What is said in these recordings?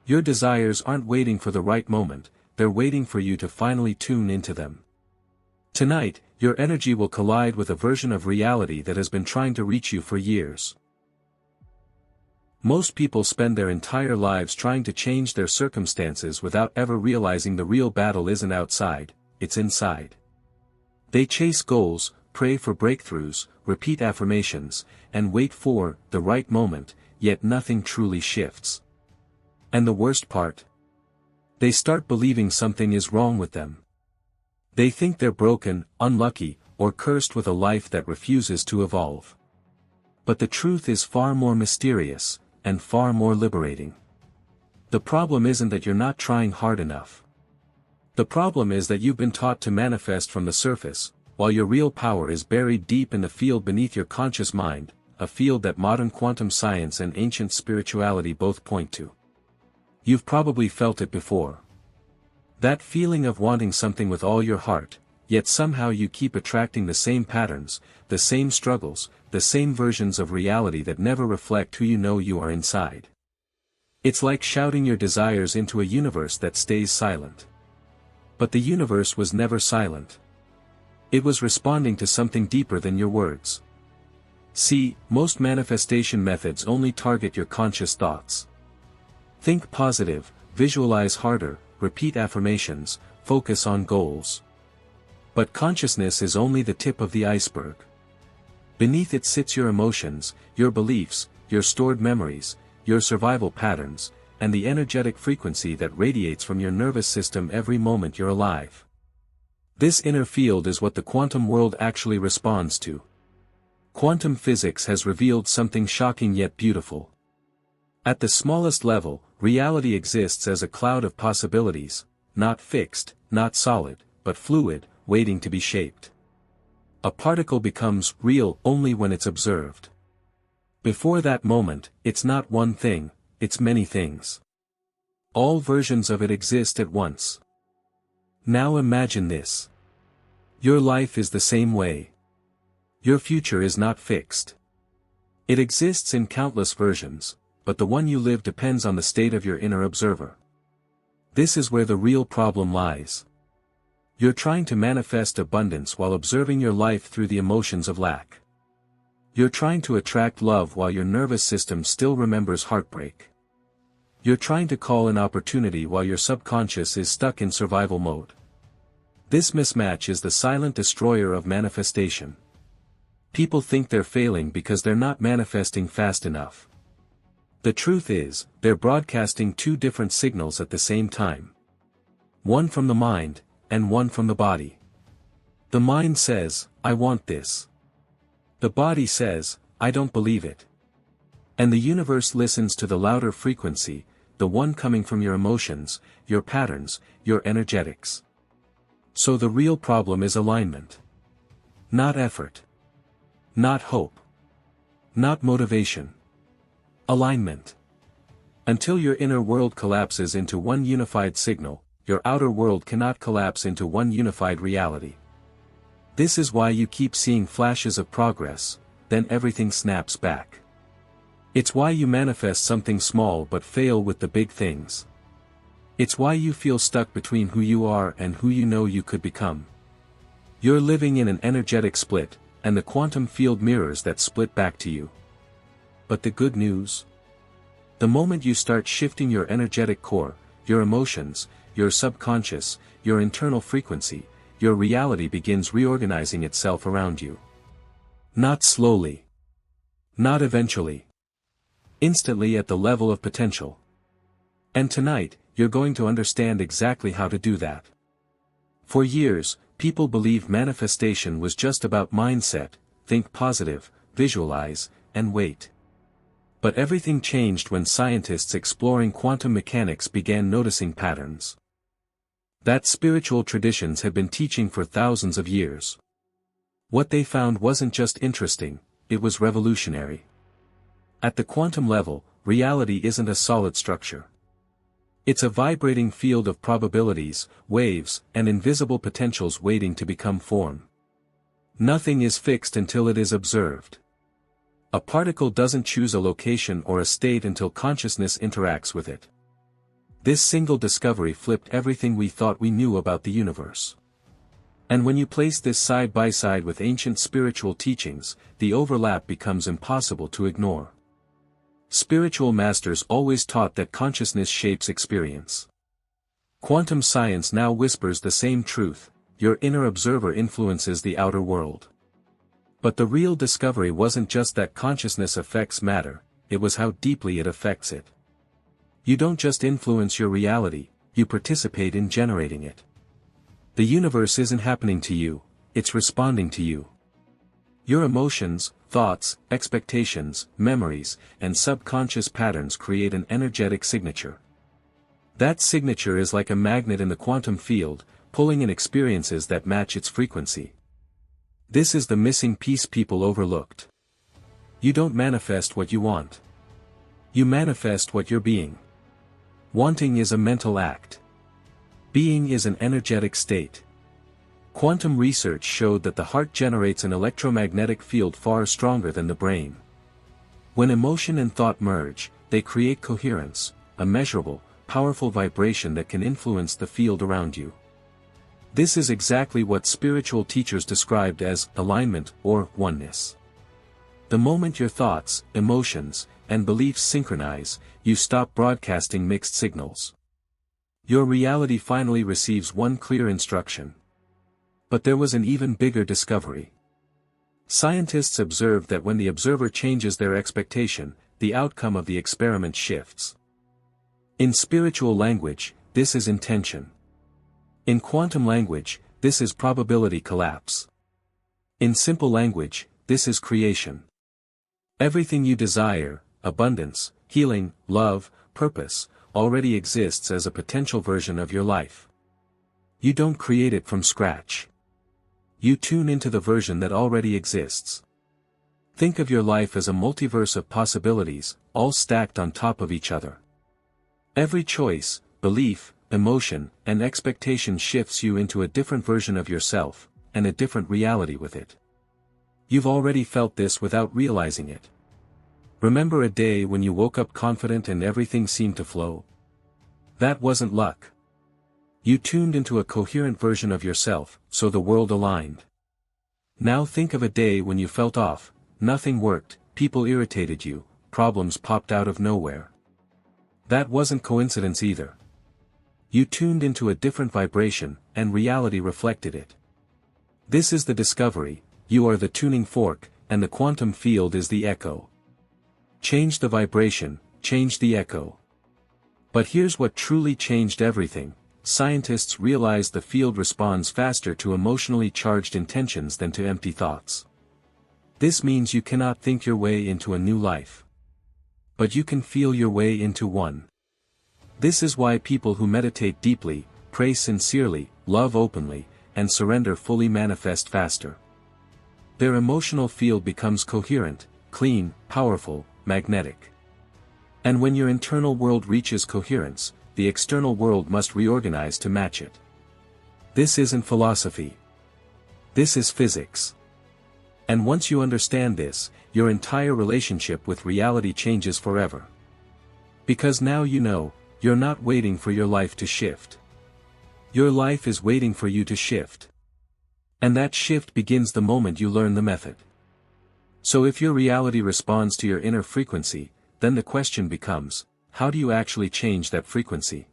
Your desires aren't waiting for the right moment, they're waiting for you to finally tune into them. Tonight, your energy will collide with a version of reality that has been trying to reach you for years. Most people spend their entire lives trying to change their circumstances without ever realizing the real battle isn't outside, it's inside. They chase goals, pray for breakthroughs, repeat affirmations, and wait for the right moment, yet nothing truly shifts. And the worst part? They start believing something is wrong with them. They think they're broken, unlucky, or cursed with a life that refuses to evolve. But the truth is far more mysterious, and far more liberating. The problem isn't that you're not trying hard enough. The problem is that you've been taught to manifest from the surface, while your real power is buried deep in the field beneath your conscious mind, a field that modern quantum science and ancient spirituality both point to. You've probably felt it before. That feeling of wanting something with all your heart, yet somehow you keep attracting the same patterns, the same struggles, the same versions of reality that never reflect who you know you are inside. It's like shouting your desires into a universe that stays silent. But the universe was never silent. It was responding to something deeper than your words. See, most manifestation methods only target your conscious thoughts. Think positive, visualize harder, repeat affirmations, focus on goals. But consciousness is only the tip of the iceberg. Beneath it sits your emotions, your beliefs, your stored memories, your survival patterns, and the energetic frequency that radiates from your nervous system every moment you're alive. This inner field is what the quantum world actually responds to. Quantum physics has revealed something shocking yet beautiful. At the smallest level, reality exists as a cloud of possibilities, not fixed, not solid, but fluid, waiting to be shaped. A particle becomes real only when it's observed. Before that moment, it's not one thing, it's many things. All versions of it exist at once. Now imagine this. Your life is the same way. Your future is not fixed. It exists in countless versions, but the one you live depends on the state of your inner observer. This is where the real problem lies. You're trying to manifest abundance while observing your life through the emotions of lack. You're trying to attract love while your nervous system still remembers heartbreak. You're trying to call an opportunity while your subconscious is stuck in survival mode. This mismatch is the silent destroyer of manifestation. People think they're failing because they're not manifesting fast enough. The truth is, they're broadcasting two different signals at the same time. One from the mind, and one from the body. The mind says, I want this. The body says, I don't believe it. And the universe listens to the louder frequency, the one coming from your emotions, your patterns, your energetics. So the real problem is alignment. Not effort. Not hope. Not motivation. Alignment. Until your inner world collapses into one unified signal, your outer world cannot collapse into one unified reality. This is why you keep seeing flashes of progress, then everything snaps back. It's why you manifest something small but fail with the big things. It's why you feel stuck between who you are and who you know you could become. You're living in an energetic split, and the quantum field mirrors that split back to you. But the good news? The moment you start shifting your energetic core, your emotions, your subconscious, your internal frequency, your reality begins reorganizing itself around you. Not slowly. Not eventually. Instantly at the level of potential. And tonight, you're going to understand exactly how to do that. For years, people believed manifestation was just about mindset, think positive, visualize, and wait. But everything changed when scientists exploring quantum mechanics began noticing patterns that spiritual traditions had been teaching for thousands of years. What they found wasn't just interesting, it was revolutionary. At the quantum level, reality isn't a solid structure. It's a vibrating field of probabilities, waves, and invisible potentials waiting to become form. Nothing is fixed until it is observed. A particle doesn't choose a location or a state until consciousness interacts with it. This single discovery flipped everything we thought we knew about the universe. And when you place this side by side with ancient spiritual teachings, the overlap becomes impossible to ignore. Spiritual masters always taught that consciousness shapes experience. Quantum science now whispers the same truth: your inner observer influences the outer world. But the real discovery wasn't just that consciousness affects matter, it was how deeply it affects it. You don't just influence your reality, you participate in generating it. The universe isn't happening to you, it's responding to you. Your emotions, thoughts, expectations, memories, and subconscious patterns create an energetic signature. That signature is like a magnet in the quantum field, pulling in experiences that match its frequency. This is the missing piece people overlooked. You don't manifest what you want. You manifest what you're being. Wanting is a mental act. Being is an energetic state. Quantum research showed that the heart generates an electromagnetic field far stronger than the brain. When emotion and thought merge, they create coherence, a measurable, powerful vibration that can influence the field around you. This is exactly what spiritual teachers described as alignment or oneness. The moment your thoughts, emotions, and beliefs synchronize, you stop broadcasting mixed signals. Your reality finally receives one clear instruction. But there was an even bigger discovery. Scientists observed that when the observer changes their expectation, the outcome of the experiment shifts. In spiritual language, this is intention. In quantum language, this is probability collapse. In simple language, this is creation. Everything you desire, abundance, healing, love, purpose, already exists as a potential version of your life. You don't create it from scratch. You tune into the version that already exists. Think of your life as a multiverse of possibilities, all stacked on top of each other. Every choice, belief, emotion, and expectation shifts you into a different version of yourself, and a different reality with it. You've already felt this without realizing it. Remember a day when you woke up confident and everything seemed to flow? That wasn't luck. You tuned into a coherent version of yourself, so the world aligned. Now think of a day when you felt off, nothing worked, people irritated you, problems popped out of nowhere. That wasn't coincidence either. You tuned into a different vibration, and reality reflected it. This is the discovery: you are the tuning fork, and the quantum field is the echo. Change the vibration, change the echo. But here's what truly changed everything: scientists realized the field responds faster to emotionally charged intentions than to empty thoughts. This means you cannot think your way into a new life. But you can feel your way into one. This is why people who meditate deeply, pray sincerely, love openly, and surrender fully manifest faster. Their emotional field becomes coherent, clean, powerful, magnetic. And when your internal world reaches coherence, the external world must reorganize to match it. This isn't philosophy. This is physics. And once you understand this, your entire relationship with reality changes forever. Because now you know, you're not waiting for your life to shift. Your life is waiting for you to shift. And that shift begins the moment you learn the method. So if your reality responds to your inner frequency, then the question becomes, how do you actually change that frequency?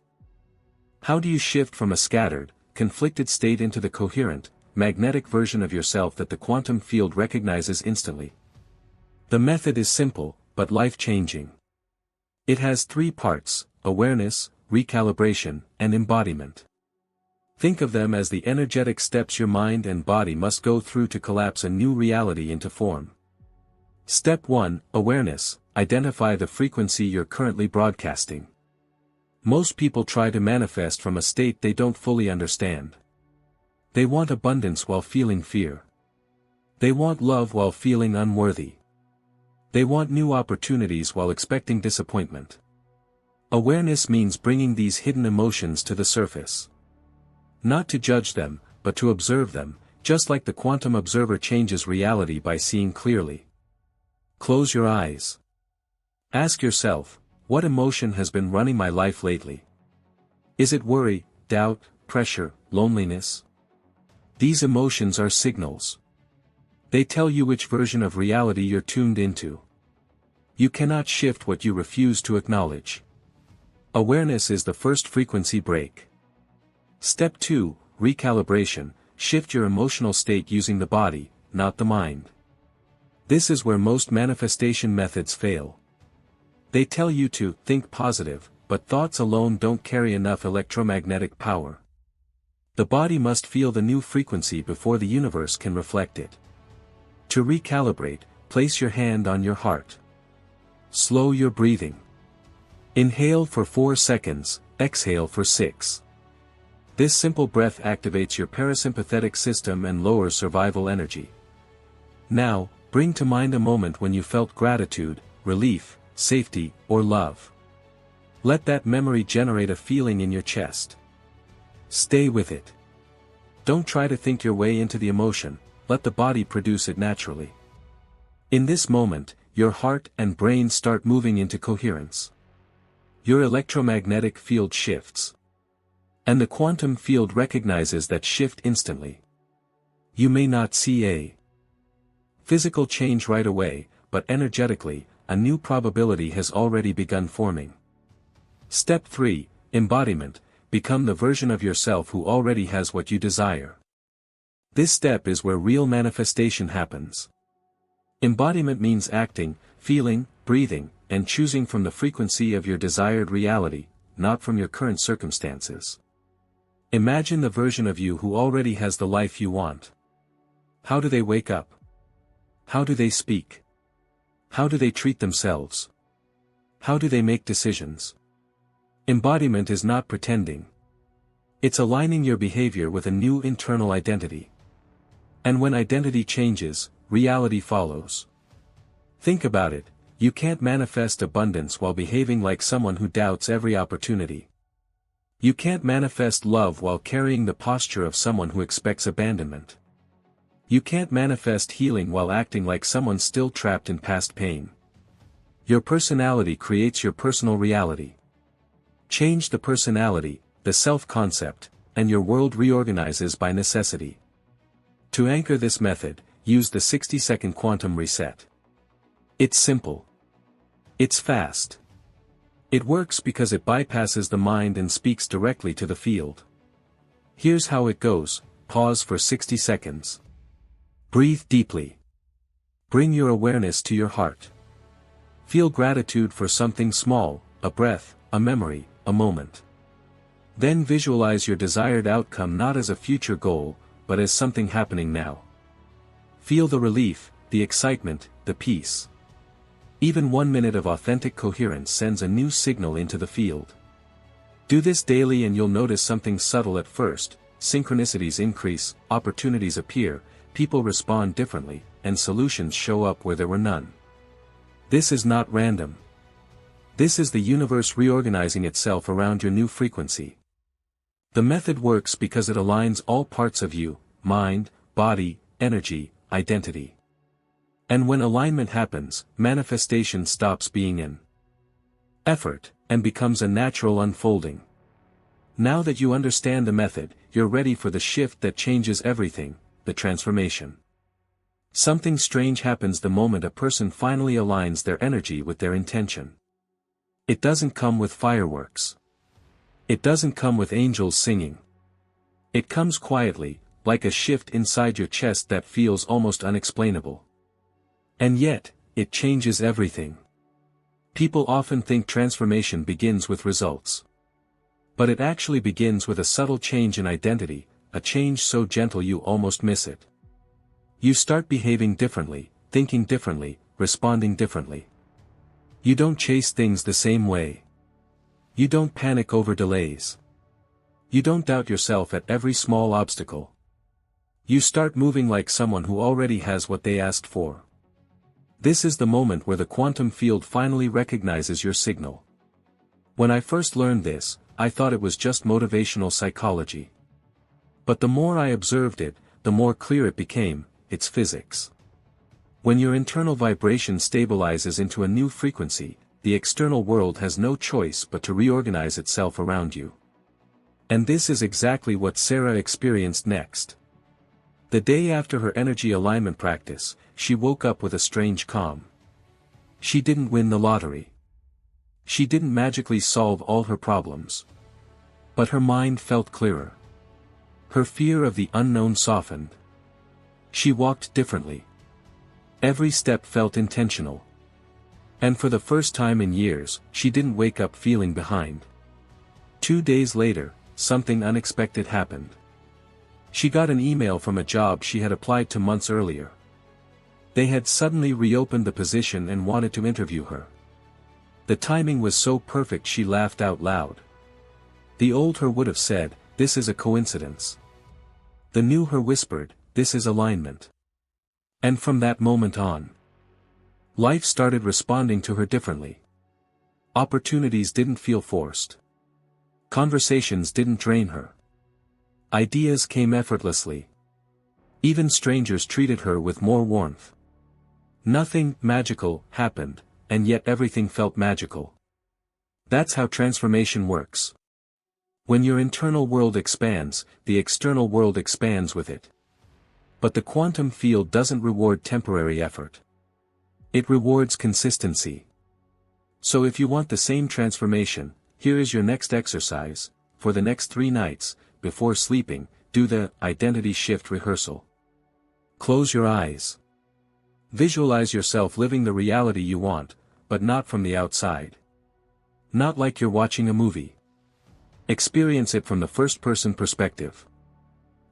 How do you shift from a scattered, conflicted state into the coherent, magnetic version of yourself that the quantum field recognizes instantly? The method is simple, but life-changing. It has 3 parts: awareness, recalibration, and embodiment. Think of them as the energetic steps your mind and body must go through to collapse a new reality into form. Step 1, awareness: identify the frequency you're currently broadcasting. Most people try to manifest from a state they don't fully understand. They want abundance while feeling fear. They want love while feeling unworthy. They want new opportunities while expecting disappointment. Awareness means bringing these hidden emotions to the surface. Not to judge them, but to observe them, just like the quantum observer changes reality by seeing clearly. Close your eyes. Ask yourself, what emotion has been running my life lately? Is it worry, doubt, pressure, loneliness? These emotions are signals. They tell you which version of reality you're tuned into. You cannot shift what you refuse to acknowledge. Awareness is the first frequency break. Step 2, recalibration. Shift your emotional state using the body, not the mind. This is where most manifestation methods fail. They tell you to think positive, but thoughts alone don't carry enough electromagnetic power. The body must feel the new frequency before the universe can reflect it. To recalibrate, place your hand on your heart. Slow your breathing. Inhale for 4 seconds, exhale for 6. This simple breath activates your parasympathetic system and lowers survival energy. Now, bring to mind a moment when you felt gratitude, relief, safety, or love. Let that memory generate a feeling in your chest. Stay with it. Don't try to think your way into the emotion, let the body produce it naturally. In this moment, your heart and brain start moving into coherence. Your electromagnetic field shifts. And the quantum field recognizes that shift instantly. You may not see a physical change right away, but energetically, a new probability has already begun forming. Step 3, embodiment. Become the version of yourself who already has what you desire. This step is where real manifestation happens. Embodiment means acting, feeling, breathing, and choosing from the frequency of your desired reality, not from your current circumstances. Imagine the version of you who already has the life you want. How do they wake up? How do they speak? How do they treat themselves? How do they make decisions? Embodiment is not pretending. It's aligning your behavior with a new internal identity. And when identity changes, reality follows. Think about it. You can't manifest abundance while behaving like someone who doubts every opportunity. You can't manifest love while carrying the posture of someone who expects abandonment. You can't manifest healing while acting like someone still trapped in past pain. Your personality creates your personal reality. Change the personality, the self-concept, and your world reorganizes by necessity. To anchor this method, use the 60-second quantum reset. It's simple. It's fast. It works because it bypasses the mind and speaks directly to the field. Here's how it goes. Pause for 60 seconds. Breathe deeply. Bring your awareness to your heart. Feel gratitude for something small, a breath, a memory, a moment. Then visualize your desired outcome not as a future goal, but as something happening now. Feel the relief, the excitement, the peace. Even 1 minute of authentic coherence sends a new signal into the field. Do this daily and you'll notice something subtle at first. Synchronicities increase, opportunities appear, people respond differently, and solutions show up where there were none. This is not random. This is the universe reorganizing itself around your new frequency. The method works because it aligns all parts of you, mind, body, energy, identity. And when alignment happens, manifestation stops being an effort, and becomes a natural unfolding. Now that you understand the method, you're ready for the shift that changes everything, the transformation. Something strange happens the moment a person finally aligns their energy with their intention. It doesn't come with fireworks. It doesn't come with angels singing. It comes quietly, like a shift inside your chest that feels almost unexplainable. And yet, it changes everything. People often think transformation begins with results. But it actually begins with a subtle change in identity, a change so gentle you almost miss it. You start behaving differently, thinking differently, responding differently. You don't chase things the same way. You don't panic over delays. You don't doubt yourself at every small obstacle. You start moving like someone who already has what they asked for. This is the moment where the quantum field finally recognizes your signal. When I first learned this, I thought it was just motivational psychology. But the more I observed it, the more clear it became, it's physics. When your internal vibration stabilizes into a new frequency, the external world has no choice but to reorganize itself around you. And this is exactly what Sarah experienced next. The day after her energy alignment practice, she woke up with a strange calm. She didn't win the lottery. She didn't magically solve all her problems. But her mind felt clearer. Her fear of the unknown softened. She walked differently. Every step felt intentional. And for the first time in years, she didn't wake up feeling behind. 2 days later, something unexpected happened. She got an email from a job she had applied to months earlier. They had suddenly reopened the position and wanted to interview her. The timing was so perfect she laughed out loud. The old her would have said, "This is a coincidence." The new her whispered, "This is alignment." And from that moment on, life started responding to her differently. Opportunities didn't feel forced. Conversations didn't drain her. Ideas came effortlessly. Even strangers treated her with more warmth. Nothing magical happened, and yet everything felt magical. That's how transformation works. When your internal world expands, the external world expands with it. But the quantum field doesn't reward temporary effort. It rewards consistency. So if you want the same transformation, here is your next exercise. For the next 3 nights, before sleeping, do the identity shift rehearsal. Close your eyes. Visualize yourself living the reality you want, but not from the outside. Not like you're watching a movie. Experience it from the first-person perspective.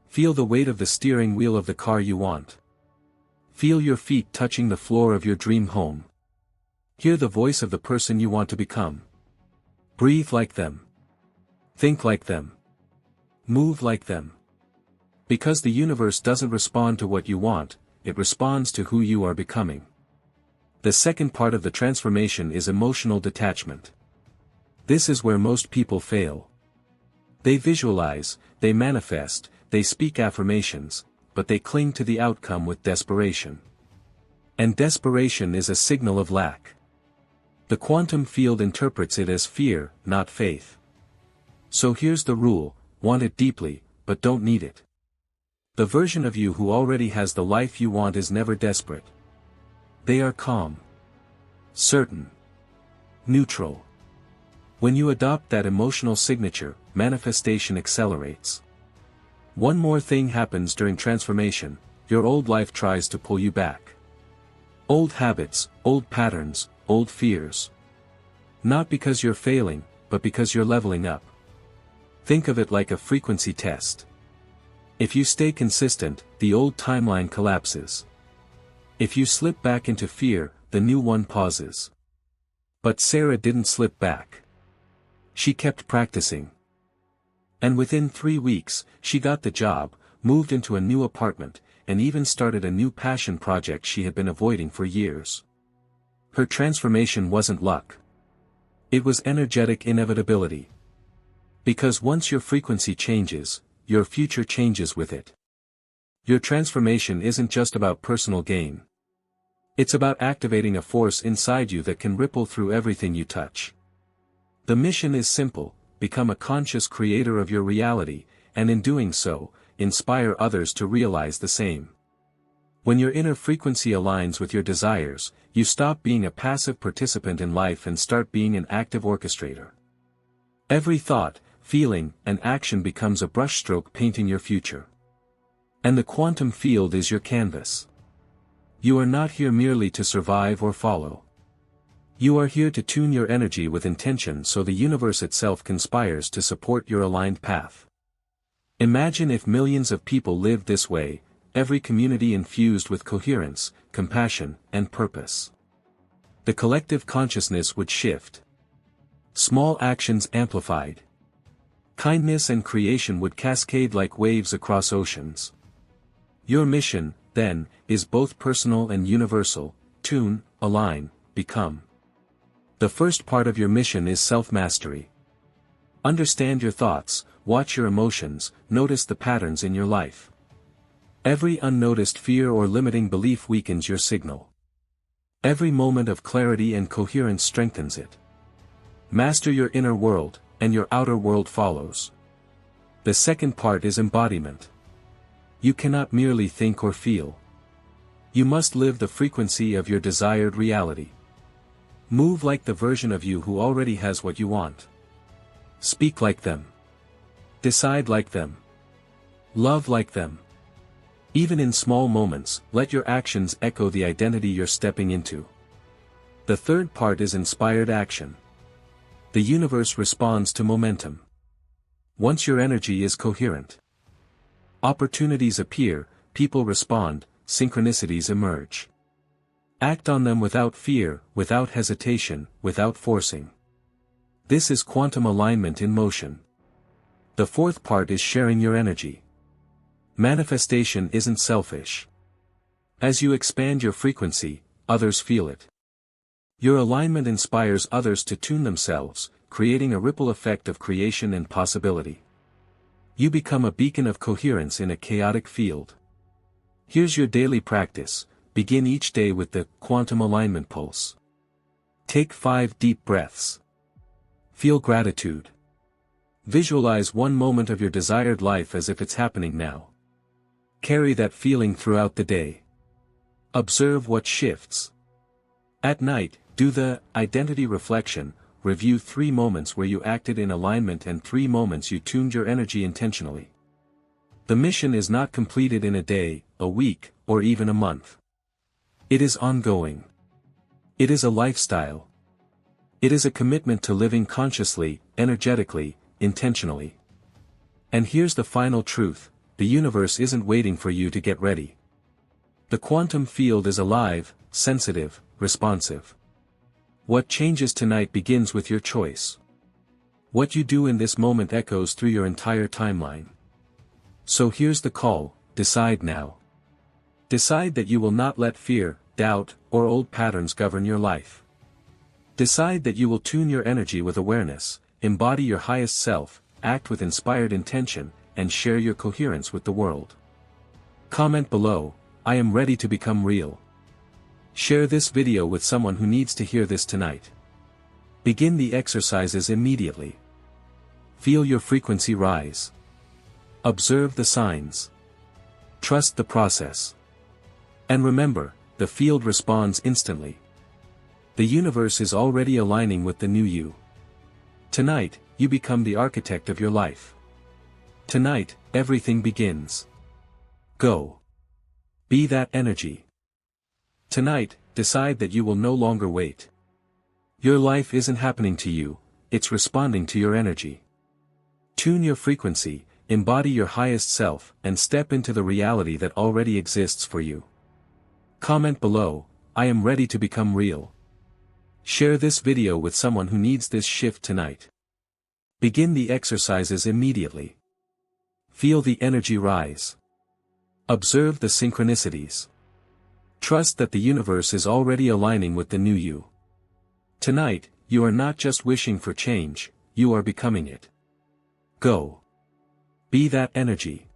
Feel the weight of the steering wheel of the car you want. Feel your feet touching the floor of your dream home. Hear the voice of the person you want to become. Breathe like them. Think like them. Move like them. Because the universe doesn't respond to what you want, it responds to who you are becoming. The second part of the transformation is emotional detachment. This is where most people fail. They visualize, they manifest, they speak affirmations, but they cling to the outcome with desperation. And desperation is a signal of lack. The quantum field interprets it as fear, not faith. So here's the rule: want it deeply, but don't need it. The version of you who already has the life you want is never desperate. They are calm. Certain. Neutral. When you adopt that emotional signature, manifestation accelerates. One more thing happens during transformation: your old life tries to pull you back. Old habits, old patterns, old fears. Not because you're failing, but because you're leveling up. Think of it like a frequency test. If you stay consistent, the old timeline collapses. If you slip back into fear, the new one pauses. But Sarah didn't slip back. She kept practicing. And within 3 weeks, she got the job, moved into a new apartment, and even started a new passion project she had been avoiding for years. Her transformation wasn't luck. It was energetic inevitability. Because once your frequency changes, your future changes with it. Your transformation isn't just about personal gain. It's about activating a force inside you that can ripple through everything you touch. The mission is simple: become a conscious creator of your reality, and in doing so, inspire others to realize the same. When your inner frequency aligns with your desires, you stop being a passive participant in life and start being an active orchestrator. Every thought, feeling, and action becomes a brushstroke painting your future. And the quantum field is your canvas. You are not here merely to survive or follow. You are here to tune your energy with intention so the universe itself conspires to support your aligned path. Imagine if millions of people lived this way, every community infused with coherence, compassion, and purpose. The collective consciousness would shift. Small actions amplified. Kindness and creation would cascade like waves across oceans. Your mission, then, is both personal and universal: tune, align, become. The first part of your mission is self-mastery. Understand your thoughts, watch your emotions, notice the patterns in your life. Every unnoticed fear or limiting belief weakens your signal. Every moment of clarity and coherence strengthens it. Master your inner world, and your outer world follows. The second part is embodiment. You cannot merely think or feel. You must live the frequency of your desired reality. Move like the version of you who already has what you want. Speak like them. Decide like them. Love like them. Even in small moments, let your actions echo the identity you're stepping into. The third part is inspired action. The universe responds to momentum. Once your energy is coherent, opportunities appear, people respond, synchronicities emerge. Act on them without fear, without hesitation, without forcing. This is quantum alignment in motion. The fourth part is sharing your energy. Manifestation isn't selfish. As you expand your frequency, others feel it. Your alignment inspires others to tune themselves, creating a ripple effect of creation and possibility. You become a beacon of coherence in a chaotic field. Here's your daily practice. Begin each day with the quantum alignment pulse. Take 5 deep breaths. Feel gratitude. Visualize one moment of your desired life as if it's happening now. Carry that feeling throughout the day. Observe what shifts. At night, do the identity reflection. Review 3 moments where you acted in alignment and 3 moments you tuned your energy intentionally. The mission is not completed in a day, a week, or even a month. It is ongoing. It is a lifestyle. It is a commitment to living consciously, energetically, intentionally. And here's the final truth: the universe isn't waiting for you to get ready. The quantum field is alive, sensitive, responsive. What changes tonight begins with your choice. What you do in this moment echoes through your entire timeline. So here's the call: decide now. Decide that you will not let fear, doubt, or old patterns govern your life. Decide that you will tune your energy with awareness, embody your highest self, act with inspired intention, and share your coherence with the world. Comment below: I am ready to become real. Share this video with someone who needs to hear this tonight. Begin the exercises immediately. Feel your frequency rise. Observe the signs. Trust the process. And remember, the field responds instantly. The universe is already aligning with the new you. Tonight, you become the architect of your life. Tonight, everything begins. Go. Be that energy. Tonight, decide that you will no longer wait. Your life isn't happening to you, it's responding to your energy. Tune your frequency, embody your highest self, and step into the reality that already exists for you. Comment below: I am ready to become real. Share this video with someone who needs this shift tonight. Begin the exercises immediately. Feel the energy rise. Observe the synchronicities. Trust that the universe is already aligning with the new you. Tonight, you are not just wishing for change, you are becoming it. Go. Be that energy.